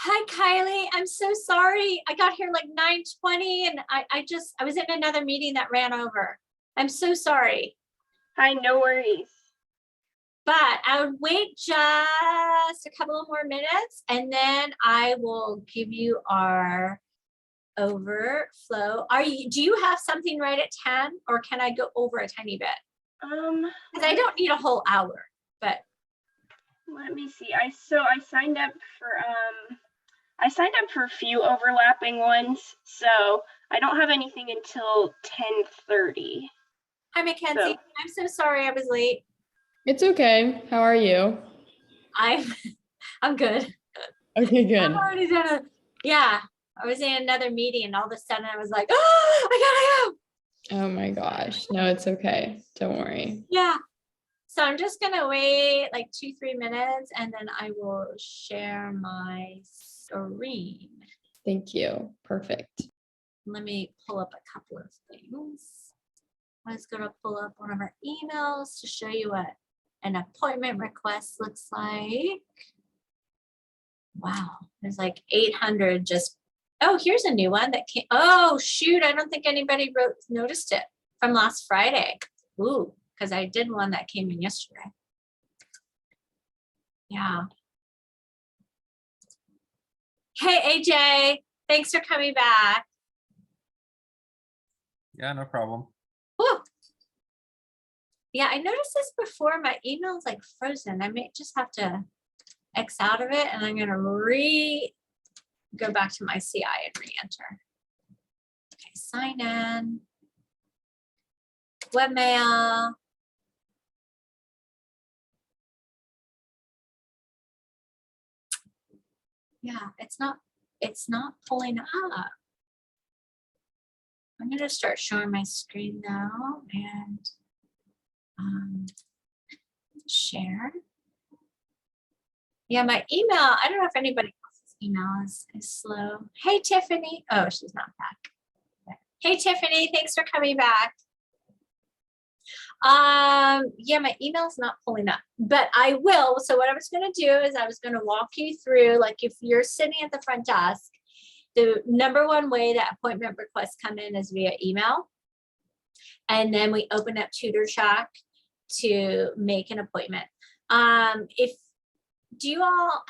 Hi, Kylie. I'm so sorry. I got here like 9:20 and I was in another meeting that ran over. I'm so sorry. Hi, no worries. But I would wait just a couple of more minutes and then I will give you our overflow. Do you have something right at 10 or can I go over a tiny bit? Because I don't need a whole hour, but let me see. I signed up for a few overlapping ones, so I don't have anything until 10:30. Hi, Mackenzie. I'm so sorry I was late. It's okay. How are you? I'm good. Okay, good. I've already done I was in another meeting and all of a sudden I was like, oh, I gotta Oh my gosh. No, it's okay. Don't worry. go. Yeah. So I'm just gonna wait like 2-3 minutes and then I will share my screen. Thank you. Perfect. Let me pull up a couple of things. I was gonna pull up one of our emails to show you what an appointment request looks like. Wow, there's like 800 just, oh, here's a new one that came. Oh, shoot, I don't think anybody noticed it from last Friday. Ooh, because I did one that came in yesterday. Yeah. Hey, AJ, thanks for coming back. Yeah, no problem. Ooh. Yeah, I noticed this before. My email's like frozen. I may just have to X out of it and I'm gonna go back to my CI and re-enter. Okay, sign in. Webmail. Yeah, it's not pulling up. I'm gonna start showing my screen now and share. Yeah, my email, I don't know if anybody else's email is slow. Hey, Tiffany. Oh, she's not back. Hey, Tiffany, thanks for coming back. Yeah, my email's not pulling up, but I will. So what I was going to do is I was going to walk you through, like if you're sitting at the front desk, the number one way that appointment requests come in is via email. And then we open up TutorTrack to make an appointment. Have you all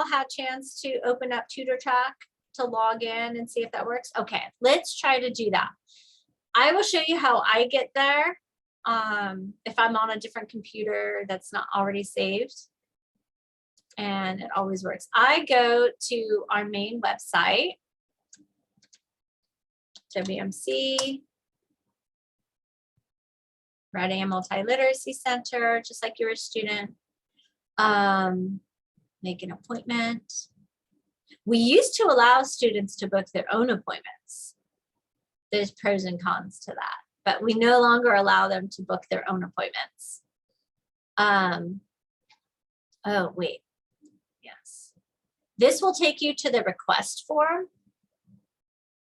had a chance to open up TutorTrack to log in and see if that works? Okay, let's try to do that. I will show you how I get there. If I'm on a different computer that's not already saved, and it always works. I go to our main website, WMC, Reading and Multiliteracy Center, just like you're a student. Make an appointment. We used to allow students to book their own appointments. There's pros and cons to that, but we no longer allow them to book their own appointments. Oh, wait. Yes. This will take you to the request form,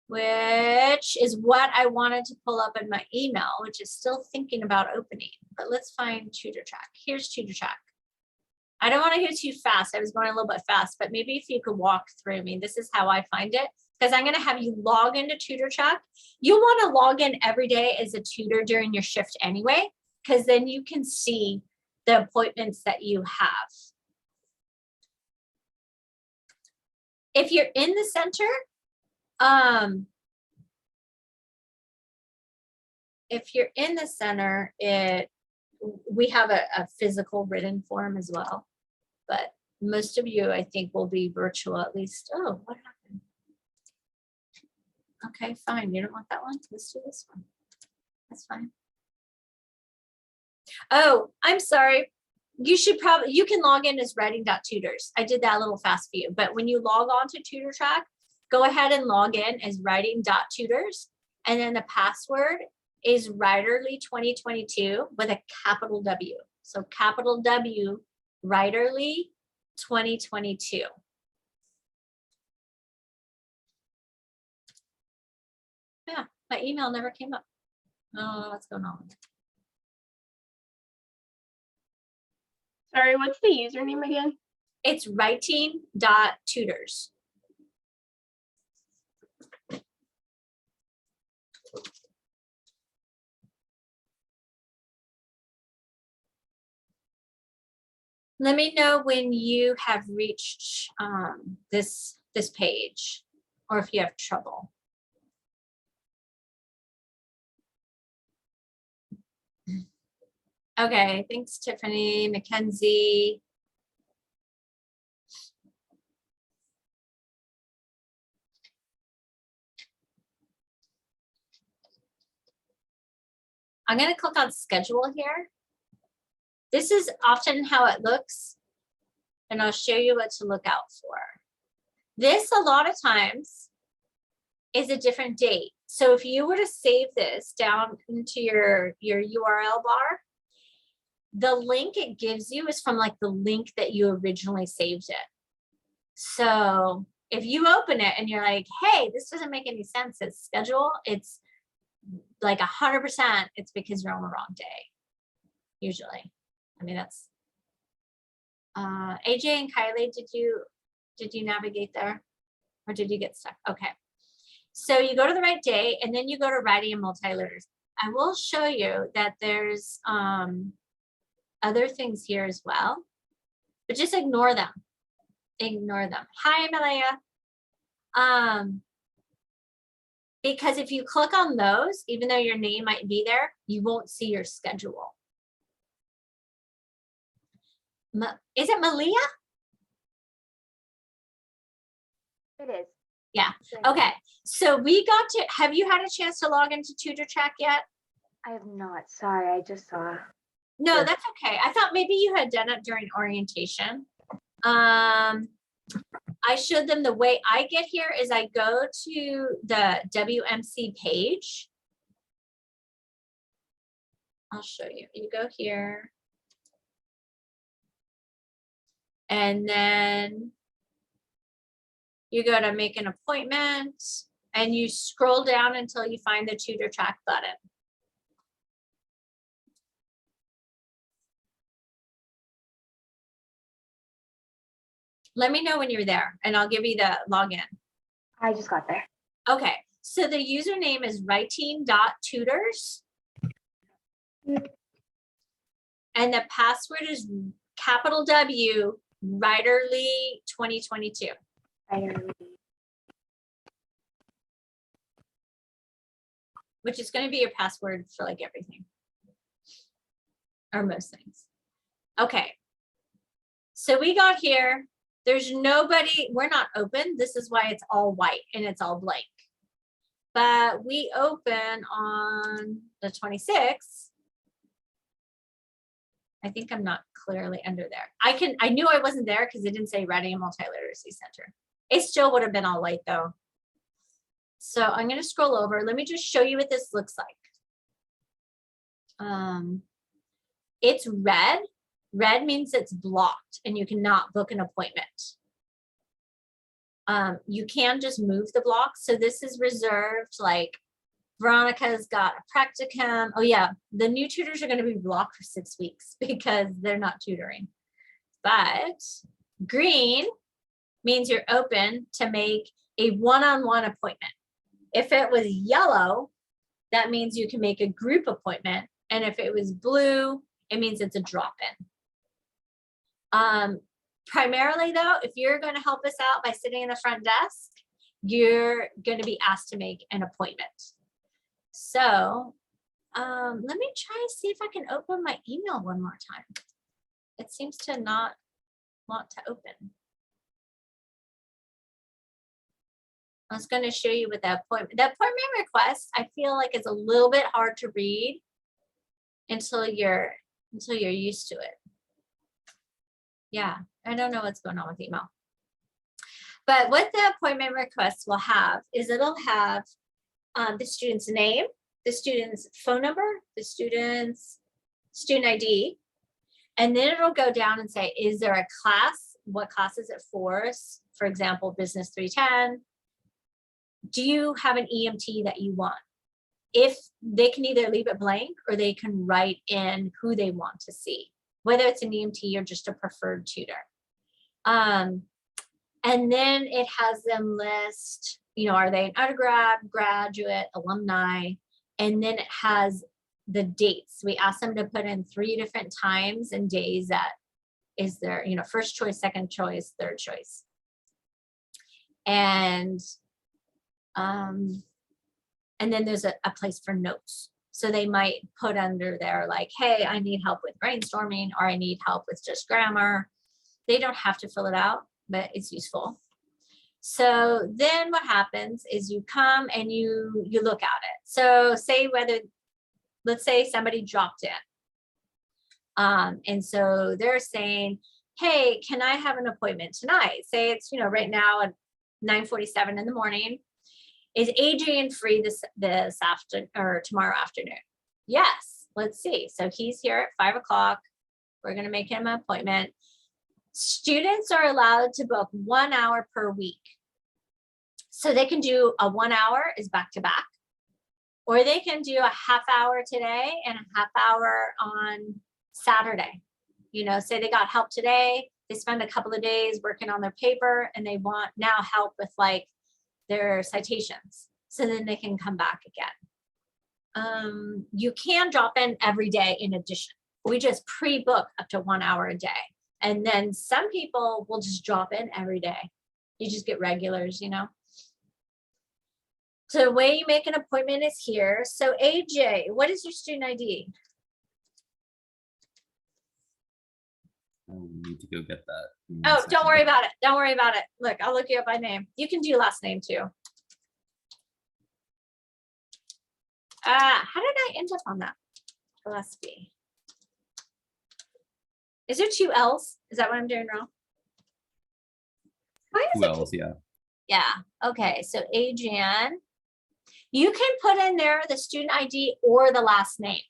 which is what I wanted to pull up in my email, which is still thinking about opening. But let's find TutorTrack. Here's TutorTrack. I don't want to go too fast. I was going a little bit fast, but maybe if you could walk through me, this is how I find it. Because I'm going to have you log into TutorTrack. You'll want to log in every day as a tutor during your shift anyway, because then you can see the appointments that you have. If you're in the center, we have a physical written form as well, but most of you, I think, will be virtual at least. Oh, what happened? Okay, fine. You don't want that one? Let's do this one. That's fine. Oh, I'm sorry. You can log in as writing.tutors. I did that a little fast for you, but when you log on to TutorTrack, go ahead and log in as writing.tutors, and then the password is Writerly 2022 with a capital W. So capital W, Writerly 2022. Yeah, my email never came up. Oh, what's going on? Sorry, what's the username again? It's writing.tutors. Let me know when you have reached this page, or if you have trouble. Okay, thanks, Tiffany, Mackenzie. I'm going to click on schedule here. This is often how it looks, and I'll show you what to look out for. This, a lot of times, is a different date. So if you were to save this down into your URL bar, the link it gives you is from like the link that you originally saved it. So if you open it and you're like, hey, this doesn't make any sense, it's schedule, it's like 100%, it's because you're on the wrong day, usually. I mean, that's, AJ and Kylie, did you navigate there? Or did you get stuck? Okay. So you go to the right day, and then you go to writing in multi-letters. I will show you that there's other things here as well, but just ignore them. Ignore them. Hi, Malaya. Because if you click on those, even though your name might be there, you won't see your schedule. Is it Malia? It is. Yeah. Okay. So we got to, have you had a chance to log into Tutor Track yet? I have not. Sorry, I just saw. No, that's okay. I thought maybe you had done it during orientation. I showed them the way I get here is I go to the WMC page. I'll show you. You go here. And then you go to make an appointment, and you scroll down until you find the Tutor Track button. Let me know when you're there, and I'll give you the login. I just got there. Okay, so the username is writing.tutors. And the password is capital W, Writerly 2022. Which is going to be your password for like everything. Or most things. Okay. So we got here. There's nobody, we're not open. This is why it's all white and it's all blank. But we open on the 26th. I think I'm not clearly under there. I knew I wasn't there because it didn't say Writing and Multiliteracy Center. It still would have been all white though. So I'm going to scroll over. Let me just show you what this looks like. It's red. Red means it's blocked and you cannot book an appointment. You can just move the block. So this is reserved, like Veronica's got a practicum. Oh yeah, the new tutors are going to be blocked for 6 weeks because they're not tutoring. But green means you're open to make a one-on-one appointment. If it was yellow, that means you can make a group appointment. And if it was blue, it means it's a drop-in. Primarily though, if you're going to help us out by sitting in the front desk, you're going to be asked to make an appointment. So let me try to see if I can open my email one more time. It seems to not want to open. I was going to show you what the appointment request, I feel like is a little bit hard to read until you're used to it. Yeah, I don't know what's going on with email. But what the appointment request will have is it'll have the student's name, the student's phone number, the student's student ID, and then it'll go down and say, is there a class? What class is it for? For example, Business 310. Do you have an EMT that you want? If they can either leave it blank or they can write in who they want to see, whether it's an EMT or just a preferred tutor. And then it has them list, you know, are they an undergrad, graduate, alumni? And then it has the dates. We asked them to put in 3 different times and days that is there, first choice, second choice, third choice. And then there's a place for notes. So they might put under there like, hey, I need help with brainstorming, or I need help with just grammar. They don't have to fill it out, but it's useful. So then what happens is you come and you look at it. So let's say somebody dropped in. And so they're saying, hey, can I have an appointment tonight? Say it's, right now at 9:47 in the morning. Is Adrian free this afternoon or tomorrow afternoon? Yes, let's see. So he's here at 5 o'clock. We're going to make him an appointment. Students are allowed to book 1 hour per week. So they can do a 1 hour is back to back, or they can do a half hour today and a half hour on Saturday. Say they got help today, they spend a couple of days working on their paper, and they want now help with like their citations. So then they can come back again. You can drop in every day in addition. We just pre-book up to 1 hour a day. And then some people will just drop in every day. You just get regulars, So the way you make an appointment is here. So AJ, what is your student ID? Oh, we need to go get that. Oh, don't worry about it. Don't worry about it. Look, I'll look you up by name. You can do last name too. How did I end up on that? Gillespie. Is there 2 L's? Is that what I'm doing wrong? Why is it? Else, yeah. Yeah. Okay. So Adrian, you can put in there the student ID or the last name.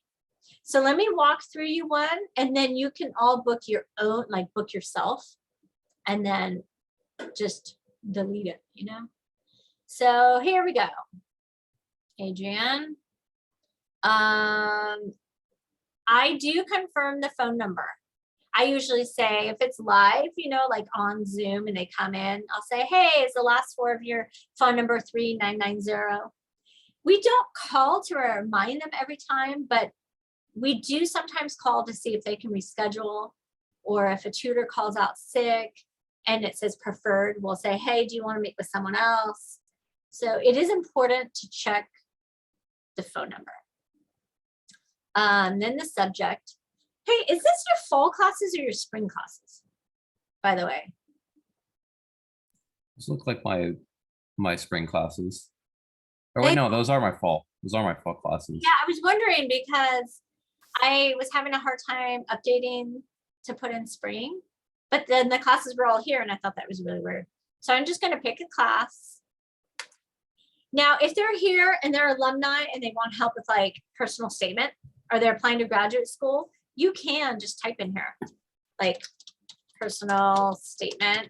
So let me walk through you one, and then you can all book your own, like book yourself, and then just delete it, So here we go. Adrian. I do confirm the phone number. I usually say if it's live, like on Zoom and they come in, I'll say, hey, is the last 4 of your phone number 3990? We don't call to remind them every time, but we do sometimes call to see if they can reschedule, or if a tutor calls out sick and it says preferred, we'll say, hey, do you want to meet with someone else? So it is important to check the phone number. Then the subject. Hey, is this your fall classes or your spring classes, by the way? Those look like my spring classes. Oh wait, no, those are my fall. Those are my fall classes. Yeah, I was wondering because I was having a hard time updating to put in spring, but then the classes were all here and I thought that was really weird. So I'm just going to pick a class. Now, if they're here and they're alumni and they want help with like personal statement, or they're applying to graduate school, you can just type in here, like personal statement.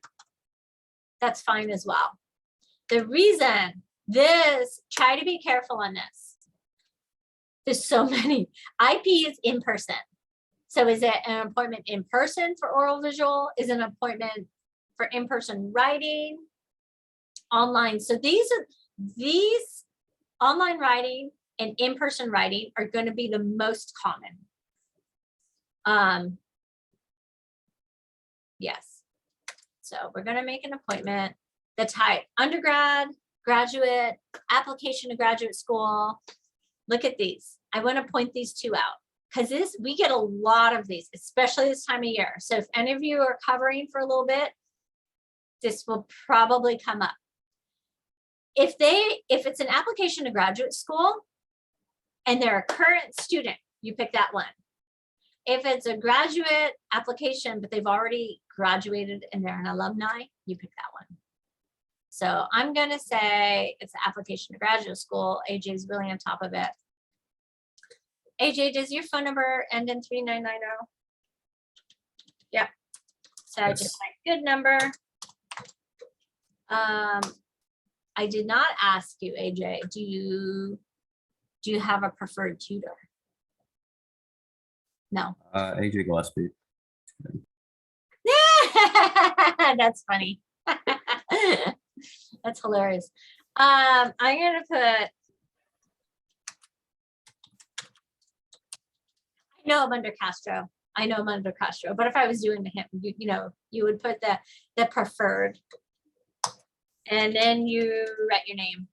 That's fine as well. The reason try to be careful on this. There's so many. IP is in person. So is it an appointment in person for oral visual? Is it an appointment for in-person writing? Online. So these online writing and in-person writing are going to be the most common. Yes. So we're going to make an appointment. The type: undergrad, graduate, application to graduate school. Look at these. I want to point these 2 out because we get a lot of these, especially this time of year. So if any of you are covering for a little bit, this will probably come up. If it's an application to graduate school and they're a current student, you pick that one. If it's a graduate application, but they've already graduated and they're an alumni, you pick that one. So I'm going to say it's an application to graduate school. AJ's really on top of it. AJ, does your phone number end in 3990? Yep. So Yes. just my good number. I did not ask you, AJ, do you have a preferred tutor? No. AJ Gillespie. That's funny. That's hilarious. I'm gonna put, I know I'm under Castro. I know I'm under Castro, but if I was doing to him, you know, you would put the preferred. And then you write your name.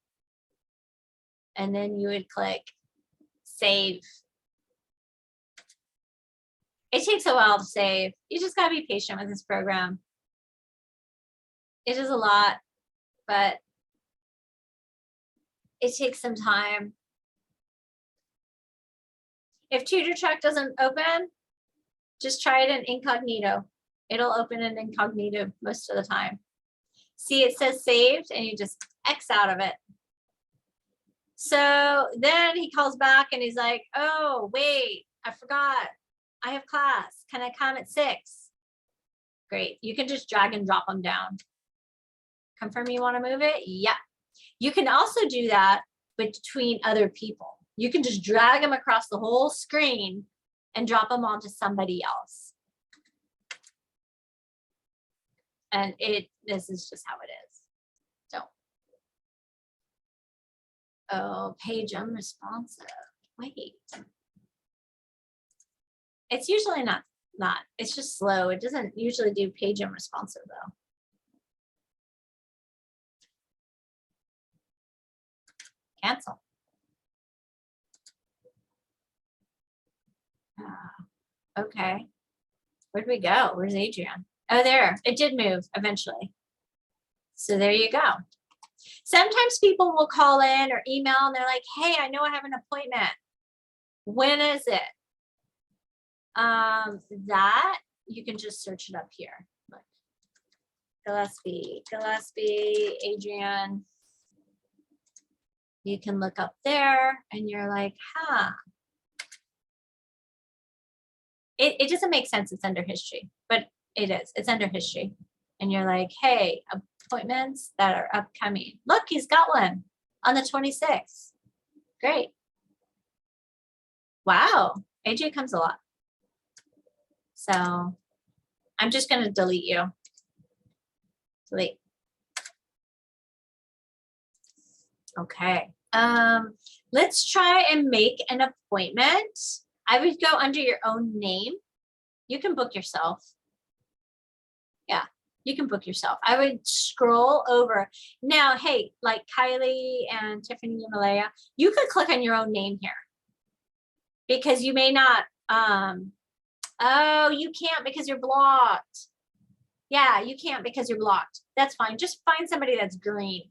And then you would click save. It takes a while to save. You just gotta be patient with this program. It is a lot, but it takes some time. If Tutor Track doesn't open, just try it in incognito. It'll open in incognito most of the time. See, it says saved and you just X out of it. So then he calls back and he's like, oh, wait, I forgot. I have class. Can I come at 6? Great. You can just drag and drop them down. Confirm you want to move it? Yeah. You can also do that between other people. You can just drag them across the whole screen and drop them onto somebody else. And this is just how it is. So, oh, page unresponsive. Wait. It's usually not, it's just slow. It doesn't usually do page unresponsive though. Cancel. Okay. Where'd we go? Where's Adrian? Oh, there. It did move eventually. So there you go. Sometimes people will call in or email and they're like, hey, I know I have an appointment. When is it? That you can just search it up here. Look. Gillespie, Adrian. You can look up there and you're like, huh. It doesn't make sense. It's under history, but it is. It's under history. And you're like, hey, appointments that are upcoming. Look, he's got one on the 26th. Great. Wow. AJ comes a lot. So I'm just going to delete you. Delete. Okay. Let's try and make an appointment. I would go under your own name. You can book yourself. Yeah, you can book yourself. I would scroll over. Now, hey, like Kylie and Tiffany and Malaya, you could click on your own name here. Because you may not, oh, you can't because you're blocked. Yeah, you can't because you're blocked. That's fine. Just find somebody that's green.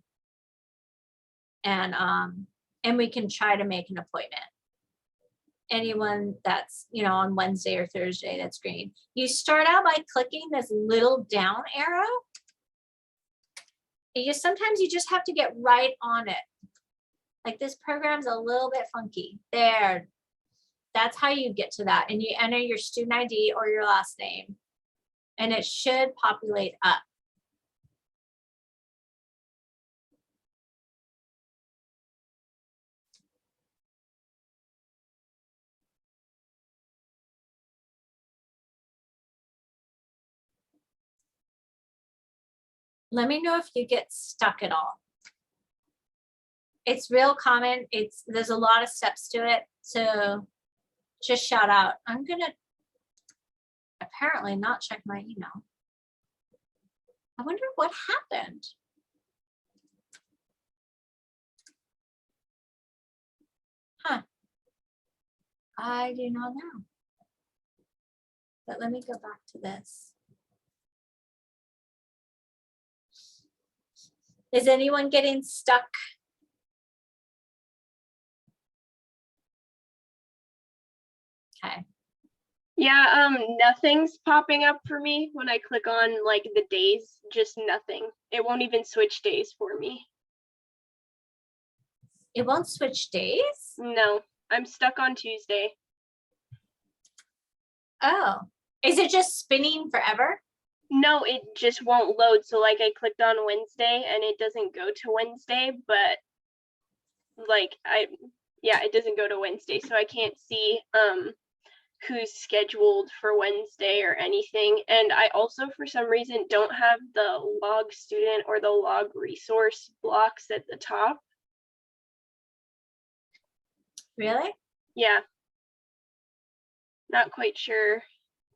And we can try to make an appointment. Anyone that's, you know, on Wednesday or Thursday, that's green. You start out by clicking this little down arrow. Sometimes you just have to get right on it. Like this program's a little bit funky. There. That's how you get to that. And you enter your student ID or your last name. And it should populate up. Let me know if you get stuck at all. It's real common. There's a lot of steps to it. So just shout out. I'm gonna apparently not check my email. I wonder what happened. Huh. I do not know. But let me go back to this. Is anyone getting stuck? Okay. Yeah, nothing's popping up for me when I click on like the days, just nothing. It won't even switch days for me. It won't switch days? No, I'm stuck on Tuesday. Oh, is it just spinning forever? No, it just won't load. So like I clicked on Wednesday and it doesn't go to Wednesday, but like it doesn't go to Wednesday. So I can't see who's scheduled for Wednesday or anything. And I also, for some reason, don't have the log student or the log resource blocks at the top. Really? Yeah. Not quite sure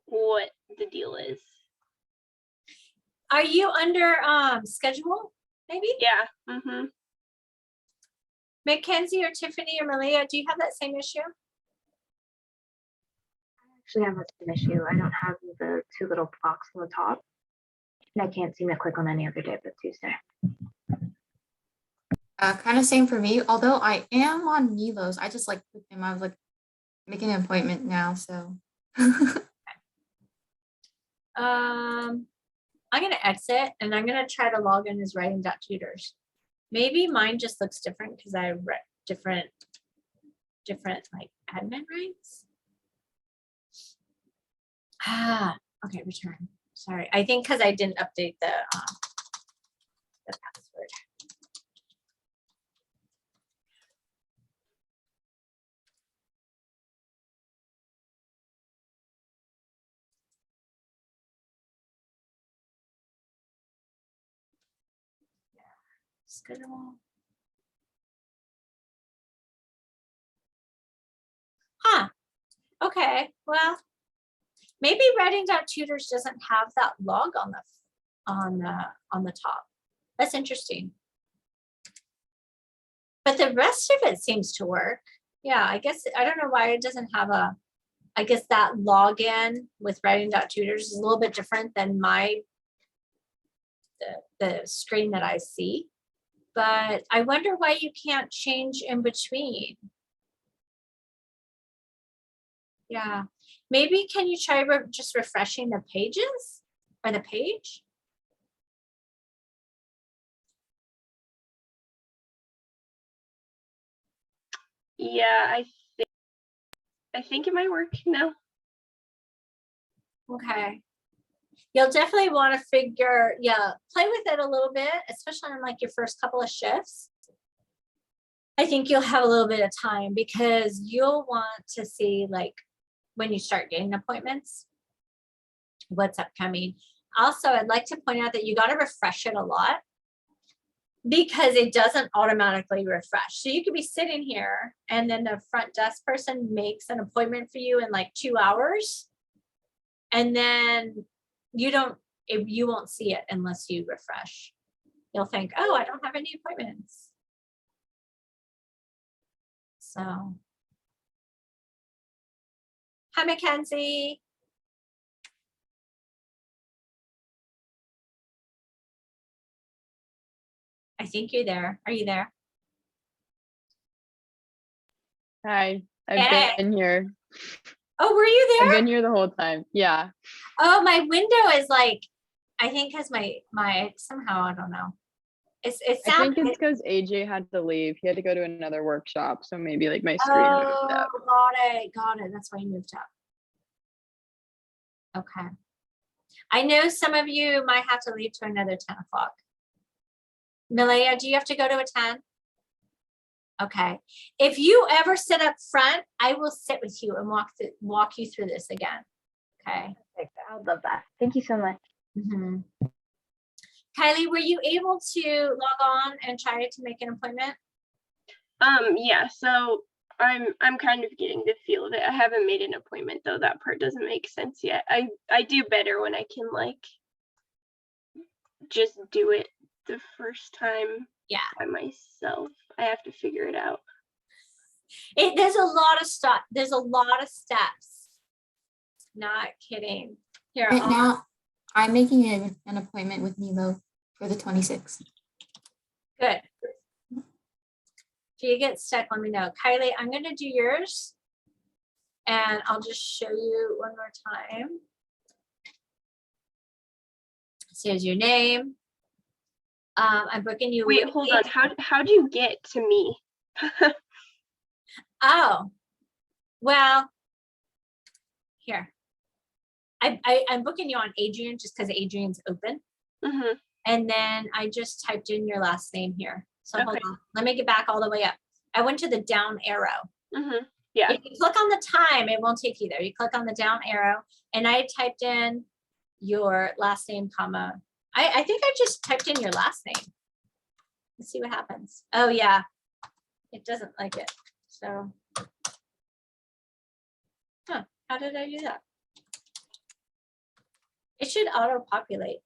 what the deal is. Are you under schedule? Maybe Yeah. Mm-hmm. Mackenzie or Tiffany or Malia, do you have that same issue? Actually, I have an issue. I don't have the two little blocks on the top. And I can't seem to click on any other day but Tuesday. Kind of same for me, although I am on Milo's. I just like clicked him. I was like making an appointment now, so. I'm gonna exit and I'm gonna try to log in as writing.tutors. Maybe mine just looks different because I read different like admin rights. Okay, return. Sorry, I think because I didn't update the password. Schedule. Huh. Okay. Well, maybe writing.tutors doesn't have that log on the top. That's interesting. But the rest of it seems to work. Yeah, I guess I don't know why it doesn't have a. I guess that login with writing.tutors is a little bit different than the screen that I see. But I wonder why you can't change in between. Yeah, maybe can you try just refreshing the pages or the page? Yeah, I think it might work now. Okay. You'll definitely want to play with it a little bit, especially on like your first couple of shifts. I think you'll have a little bit of time because you'll want to see like when you start getting appointments, what's upcoming. Also, I'd like to point out that you got to refresh it a lot because it doesn't automatically refresh. So you could be sitting here and then the front desk person makes an appointment for you in like 2 hours. And then you won't see it unless you refresh. You'll think, oh, I don't have any appointments. So, hi, Mackenzie. I think you're there. Are you there? Hi, Hey. I've been here. Oh, were you I've there? been here the whole time. Yeah. Oh, my window is like, I think because my somehow, I don't know. It I sounds. think it's because AJ had to leave. He had to go to another workshop. So maybe like my screen moved Oh, up. got it. That's why you moved up. Okay. I know some of you might have to leave to another 10 o'clock. Malia, do you have to go to a 10? Okay. If you ever sit up front, I will sit with you and walk you through this again. Okay. Perfect. I would love that. Thank you so much. Mm-hmm. Kylie, were you able to log on and try to make an appointment? Yeah, so I'm kind of getting the feel of it. I haven't made an appointment though. That part doesn't make sense yet. I do better when I can like just do it the first time by myself. I have to figure it out. There's a lot of stuff. There's a lot of steps. Not kidding. Here, Right now, I'm making an appointment with Milo for the 26th. Good. If you get stuck, let me know. Kylie, I'm going to do yours. And I'll just show you one more time. So here's your name. I'm booking you. Wait, hold on. How do you get to me? Oh, well, here. I'm booking you on Adrian just because Adrian's open. Mm-hmm. And then I just typed in your last name here. So hold Okay. on. Let me get back all the way up. I went to the down arrow. Mm-hmm. Yeah. If you click on the time, it won't take you there. You click on the down arrow and I typed in your last name, comma. I think I just typed in your last name. Let's see what happens. Oh yeah, it doesn't like it. So, how did I do that? It should auto-populate.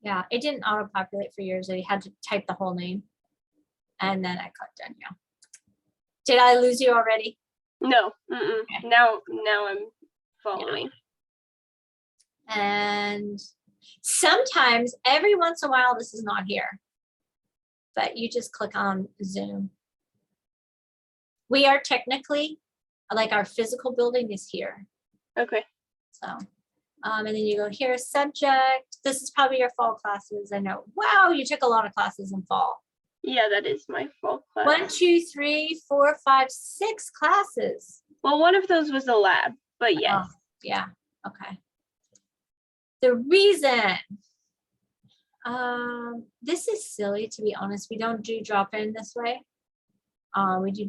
Yeah, it didn't auto-populate for yours. You had to type the whole name. And then I clicked on you. Did I lose you already? No. Now I'm following. And sometimes, every once in a while, this is not here. But you just click on Zoom. We are technically, like our physical building is here. Okay. So, and then you go here, subject. This is probably your fall classes. I know. Wow, you took a lot of classes in fall. Yeah, that is my fall class. 1, 2, 3, 4, 5, 6 classes. Well, one of those was a lab, but yes. Oh, yeah. Okay. The reason, this is silly, to be honest. We don't do drop-in this way. We do.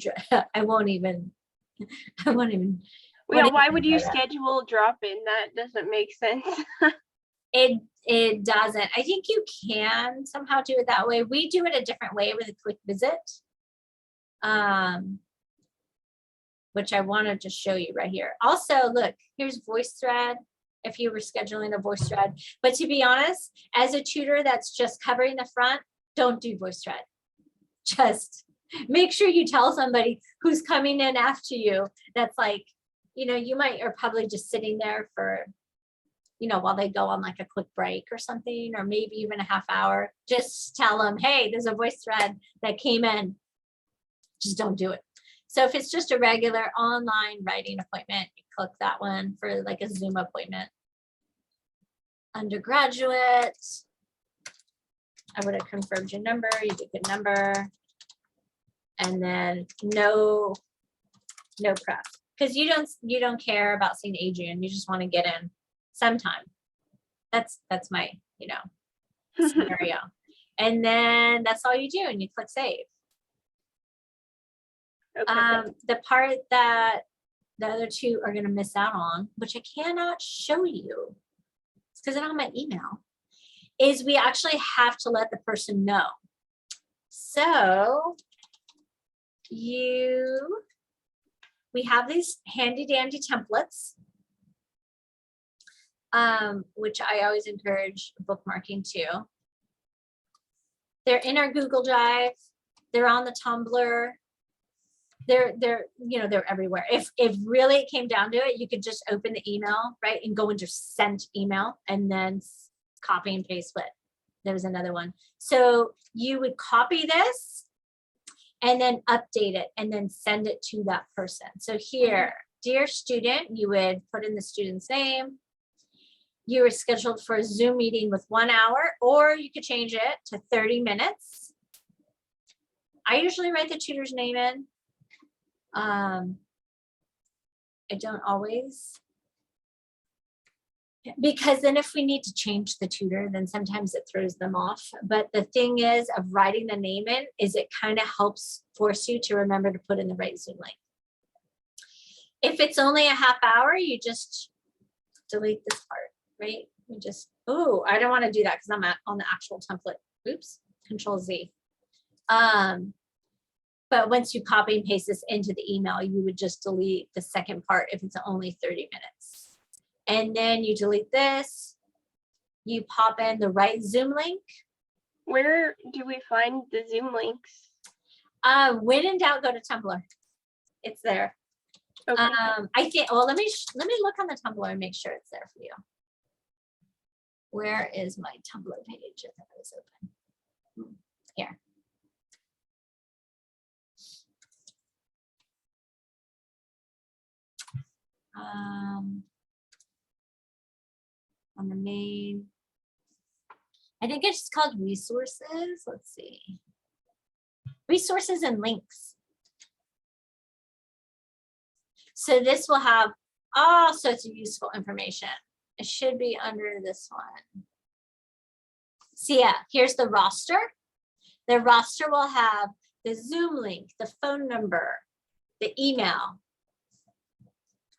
I won't even. Yeah, what why do would mean you by that? schedule drop-in? That doesn't make sense. It doesn't. I think you can somehow do it that way. We do it a different way with a quick visit. Which I wanted to show you right here. Also, look, here's voice thread. If you were scheduling a voice thread, but to be honest, as a tutor that's just covering the front, don't do voice thread. Just make sure you tell somebody who's coming in after you. That's like, you are probably just sitting there for, while they go on like a quick break or something, or maybe even a half hour. Just tell them, hey, there's a voice thread that came in. Just don't do it. So if it's just a regular online writing appointment, you click that one for like a Zoom appointment. Undergraduate, I would have confirmed your number, you did good number. And then no prep, because you don't care about seeing Adrian, you just want to get in sometime. That's my, scenario. And then that's all you do, and you click save. Okay. The part that the other two are going to miss out on, which I cannot show you, it's because I don't have my email, is we actually have to let the person know. So we have these handy dandy templates, which I always encourage bookmarking too. They're in our Google Drive. They're on the Tumblr. They're everywhere. If really it came down to it, you could just open the email, right, and go into sent email and then copy and paste it. There's another one. So you would copy this and then update it and then send it to that person. So here, dear student, you would put in the student's name. You were scheduled for a Zoom meeting with 1 hour, or you could change it to 30 minutes. I usually write the tutor's name in. I don't always, because then if we need to change the tutor, then sometimes it throws them off. But the thing is of writing the name in is it kind of helps force you to remember to put in the right Zoom link. If it's only a half hour, you just delete this part, right? You just, I don't want to do that because I'm on the actual template. Oops, Control Z. But once you copy and paste this into the email, you would just delete the second part if it's only 30 minutes. And then you delete this, you pop in the right Zoom link. Where do we find the Zoom links? When in doubt, go to Tumblr. It's there. Okay. I think, well, let me look on the Tumblr and make sure it's there for you. Where is my Tumblr page? If it was open. Here. On the main, I think it's called resources. Let's see. Resources and links. So this will have all sorts of useful information. It should be under this one. So yeah, here's the roster. The roster will have the Zoom link, the phone number, the email.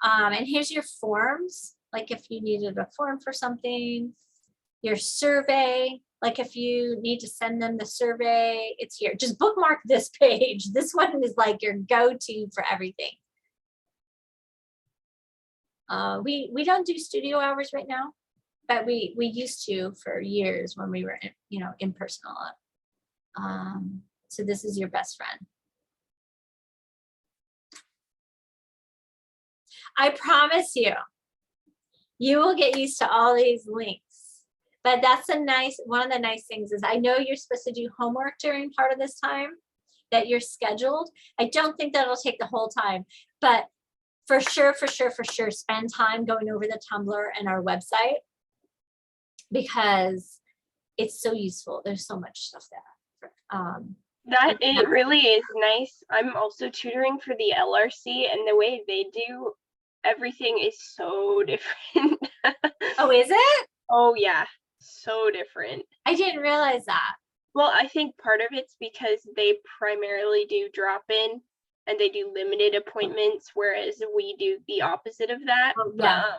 And here's your forms, like if you needed a form for something, your survey, like if you need to send them the survey, it's here. Just bookmark this page. This one is like your go-to for everything. We don't do studio hours right now, but we used to for years when we were, in person a lot. So this is your best friend. I promise you, you will get used to all these links. But that's one of the nice things is I know you're supposed to do homework during part of this time that you're scheduled. I don't think that'll take the whole time, but for sure, spend time going over the Tumblr and our website because it's so useful. There's so much stuff there. That it really is nice. I'm also tutoring for the LRC, and the way they do everything is so different. Oh, is it? Oh yeah, so different. I didn't realize that. Well, I think part of it's because they primarily do drop-in and they do limited appointments, whereas we do the opposite of that. Oh, yeah.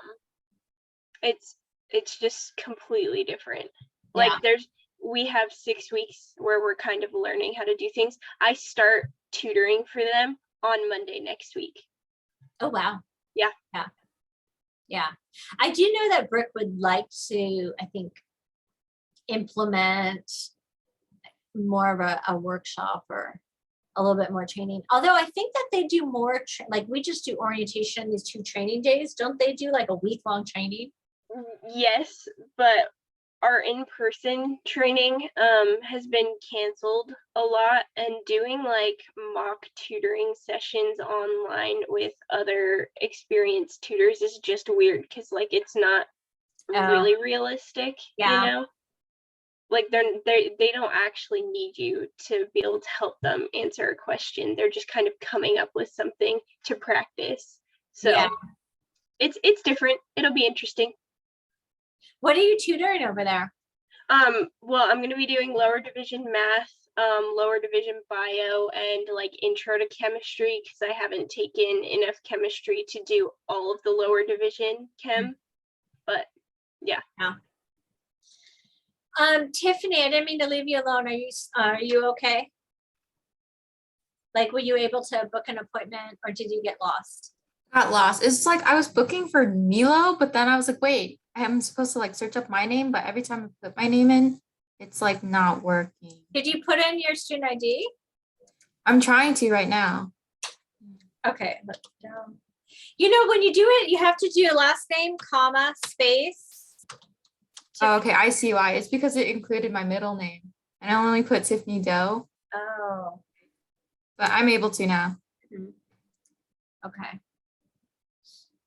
It's just completely different. Like Yeah. we have 6 weeks where we're kind of learning how to do things. I start tutoring for them on Monday next week. Oh, wow. Yeah. Yeah. I do know that Brooke would like to, I think, implement more of a workshop or a little bit more training. Although I think that they do more, like we just do orientation, these 2 training days. Don't they do like a week-long training? Yes, but our in-person training has been canceled a lot, and doing like mock tutoring sessions online with other experienced tutors is just weird because like it's not really realistic, Yeah. Like they don't actually need you to be able to help them answer a question. They're just kind of coming up with something to practice. So Yeah. it's different. It'll be interesting. What are you tutoring over there? Well, I'm going to be doing lower division math, lower division bio, and like intro to chemistry because I haven't taken enough chemistry to do all of the lower division chem. But yeah. Tiffany, I didn't mean to leave you alone. Are you okay? Like, were you able to book an appointment or did you get lost? Got lost. It's like I was booking for Milo, but then I was like, wait, I'm supposed to like search up my name, but every time I put my name in, it's like not working. Did you put in your student ID? I'm trying to right now. Okay. When you do it, you have to do last name, comma, space. Oh, okay, I see why. It's because it included my middle name. And I only put Tiffany Doe, Oh, but I'm able to now. okay.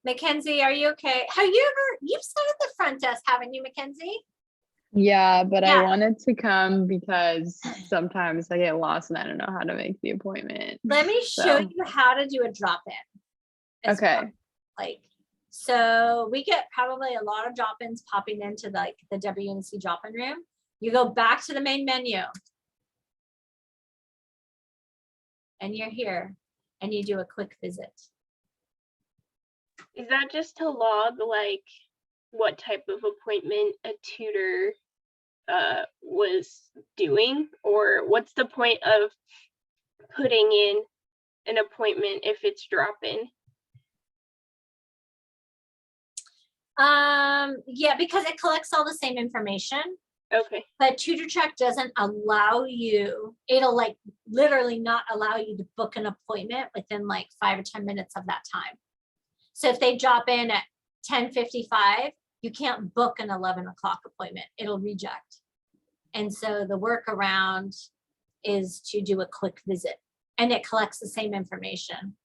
Mackenzie, are you okay? You've sat at the front desk, haven't you, Mackenzie? Yeah, but I Yeah. wanted to come because sometimes I get lost and I don't know how to make the appointment. Let me show So, you how to do a drop-in. as okay. well. So we get probably a lot of drop-ins popping into the WNC drop-in room. You go back to the main menu. And you're here and you do a quick visit. Is that just to log like what type of appointment a tutor was doing, or what's the point of putting in an appointment if it's drop-in? Yeah, because it collects all the same information. Okay. But TutorTrack doesn't allow you, it'll literally not allow you to book an appointment within 5 or 10 minutes of that time. So if they drop in at 10:55, you can't book an 11 o'clock appointment, it'll reject. And so the workaround is to do a quick visit and it collects the same information.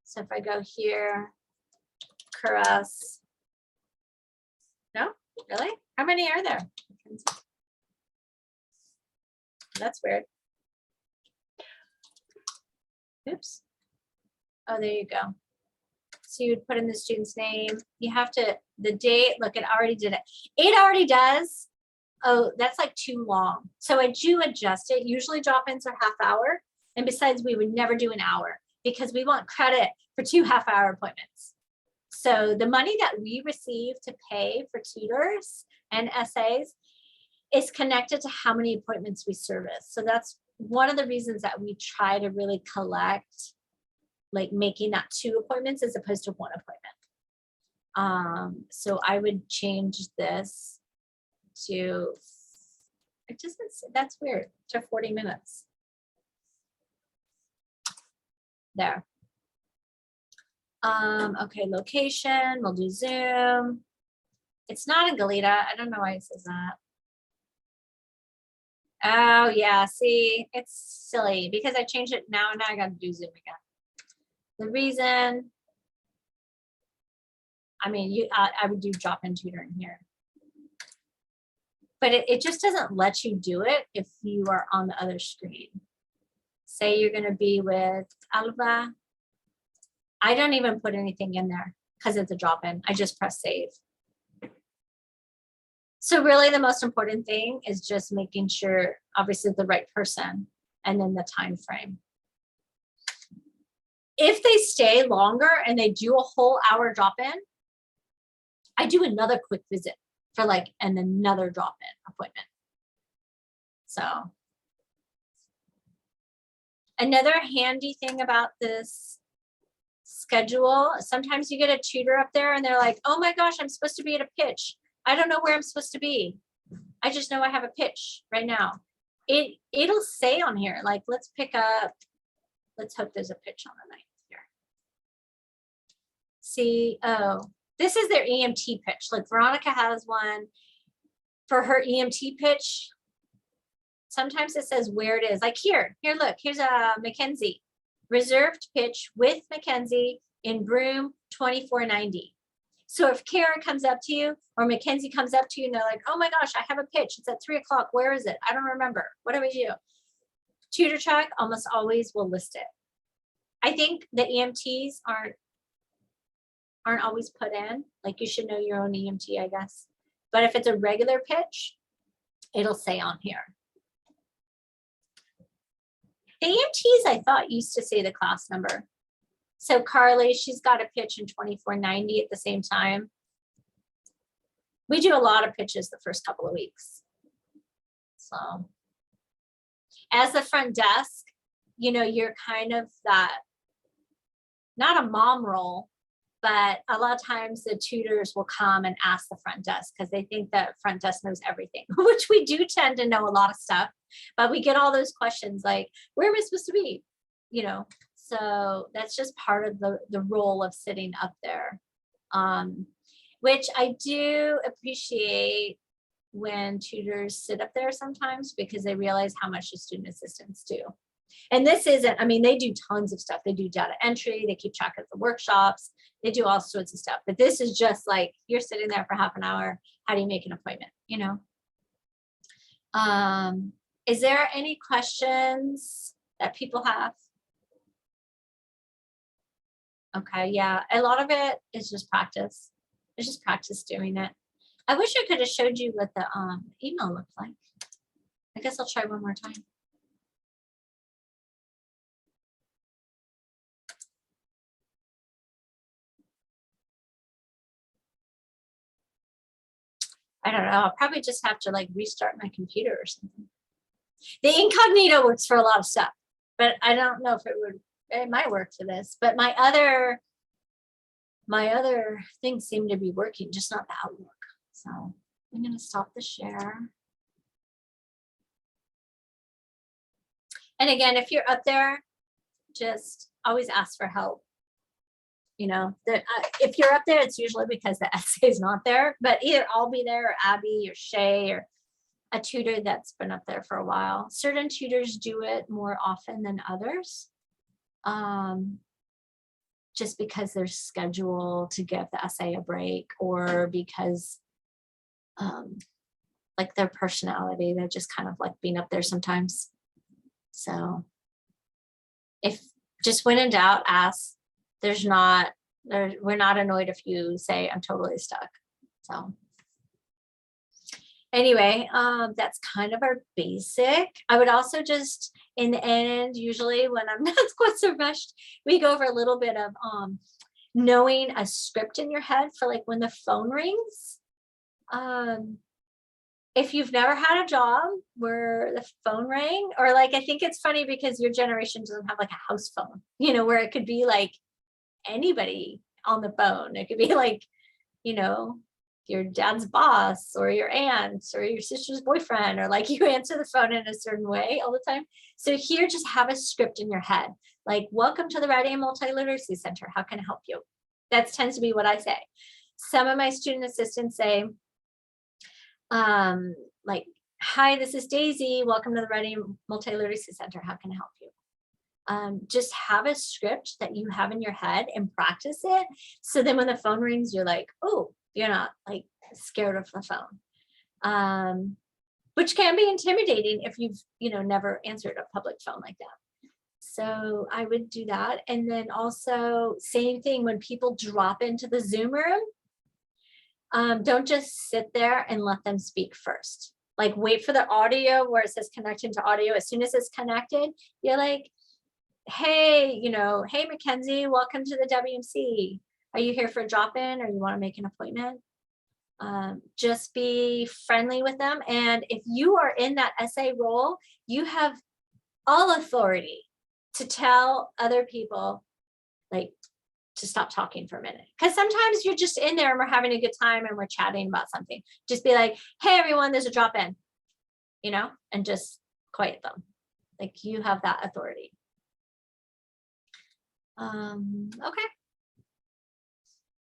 So if I go here, Caress. No, really? How many are there? That's weird. Oops. Oh, there you go. So you would put in the student's name. You have to, the date, look, it already did it. It already does. Oh, that's too long. So I do adjust it. Usually drop-ins are half hour. And besides, we would never do an hour because we want credit for 2 half-hour appointments. So the money that we receive to pay for tutors and SAs is connected to how many appointments we service. So that's one of the reasons that we try to really collect, making that 2 appointments as opposed to 1 appointment. So I would change this to, it doesn't, that's weird, to 40 minutes. There. Okay, location, we'll do Zoom. It's not in Galita. I don't know why it says that. Oh yeah, see, it's silly because I changed it now and now I gotta do Zoom again. The reason, I mean, I would do drop-in tutoring here. But it just doesn't let you do it if you are on the other screen. Say you're gonna be with Alba. I don't even put anything in there because it's a drop-in. I just press save. So really the most important thing is just making sure, obviously the right person and then the time frame. If they stay longer and they do a whole hour drop-in, I do another quick visit for like another drop-in appointment. So another handy thing about this schedule, sometimes you get a tutor up there and they're like, oh my gosh, I'm supposed to be at a pitch. I don't know where I'm supposed to be. I just know I have a pitch right now. It'll say on here, like, let's pick up, let's hope there's a pitch on the 9th here. See, oh, this is their EMT pitch. Like Veronica has one for her EMT pitch. Sometimes it says where it is. Like here, look, here's a Mackenzie. Reserved pitch with Mackenzie in Broome 2490. So if Kara comes up to you or Mackenzie comes up to you and they're like, oh my gosh, I have a pitch. It's at 3 o'clock. Where is it? I don't remember. What do we do? Tutor Track almost always will list it. I think the EMTs aren't always put in. Like you should know your own EMT, I guess. But if it's a regular pitch, it'll say on here. The EMTs, I thought, used to say the class number. So Carly, she's got a pitch in 2490 at the same time. We do a lot of pitches the first couple of weeks. So as the front desk, you know, you're kind of that, not a mom role, but a lot of times the tutors will come and ask the front desk because they think that front desk knows everything, which we do tend to know a lot of stuff, but we get all those questions like, where am I supposed to be? You know, so that's just part of the role of sitting up there, which I do appreciate when tutors sit up there sometimes because they realize how much the student assistants do. And this isn't, I mean, they do tons of stuff. They do data entry, they keep track of the workshops, they do all sorts of stuff. But this is just like, you're sitting there for half an hour. How do you make an appointment? You know? Is there any questions that people have? Okay, yeah, a lot of it is just practice. It's just practice doing it. I wish I could have showed you what the email looked like. I guess I'll try one more time. I don't know, I'll probably just have to like restart my computer or something. The incognito works for a lot of stuff, but I don't know if it might work for this, but my other things seem to be working, just not the Outlook. So I'm gonna stop the share. And again, if you're up there, just always ask for help. You know, if you're up there, it's usually because the essay is not there, but either I'll be there or Abby or Shay or a tutor that's been up there for a while. Certain tutors do it more often than others, just because they're scheduled to give the essay a break or because like their personality, they're just kind of like being up there sometimes. So if just when in doubt, ask. We're not annoyed if you say I'm totally stuck. So anyway, that's kind of our basic. I would also just in the end, usually when I'm not quite so rushed, we go over a little bit of knowing a script in your head for like when the phone rings. If you've never had a job where the phone rang, or like, I think it's funny because your generation doesn't have like a house phone, you know, where it could be like anybody on the phone. It could be like you know, your dad's boss or your aunt or your sister's boyfriend, or like you answer the phone in a certain way all the time. So here, just have a script in your head, like, welcome to the Writing and Multiliteracy Center. How can I help you? That tends to be what I say. Some of my student assistants say, like, hi, this is Daisy. Welcome to the Writing and Multiliteracy Center. How can I help you? Just have a script that you have in your head and practice it. So then when the phone rings, you're like, oh, you're not like scared of the phone, which can be intimidating if you've, never answered a public phone like that. So I would do that. And then also same thing when people drop into the Zoom room, don't just sit there and let them speak first. Like wait for the audio where it says connecting to audio. As soon as it's connected, you're like, hey, hey, Mackenzie, welcome to the WMC. Are you here for a drop-in or you want to make an appointment? Just be friendly with them. And if you are in that SA role, you have all authority to tell other people, like, to stop talking for a minute. Because sometimes you're just in there and we're having a good time and we're chatting about something. Just be like, hey, everyone, there's a drop-in, and just quiet them. Like you have that authority. Okay.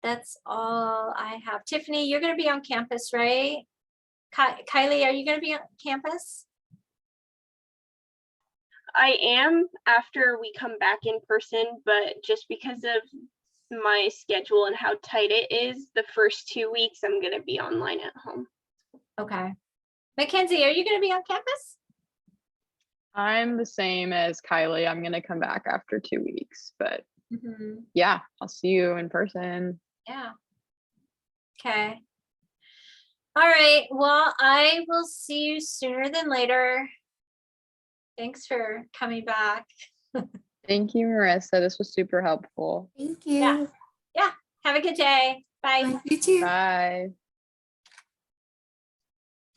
That's all I have. Tiffany, you're going to be on campus, right? Kylie, are you going to be on campus? I am after we come back in person, but just because of my schedule and how tight it is, the first 2 weeks I'm going to be online at home. Okay. Mackenzie, are you going to be on campus? I'm the same as Kylie. I'm gonna come back after 2 weeks, but Mhm. yeah, I'll see you in person. Yeah. Okay. All right. Well, I will see you sooner than later. Thanks for coming back. Thank you, Marissa. This was super helpful. Thank you. Yeah. Have a good day. Bye. You too. Bye.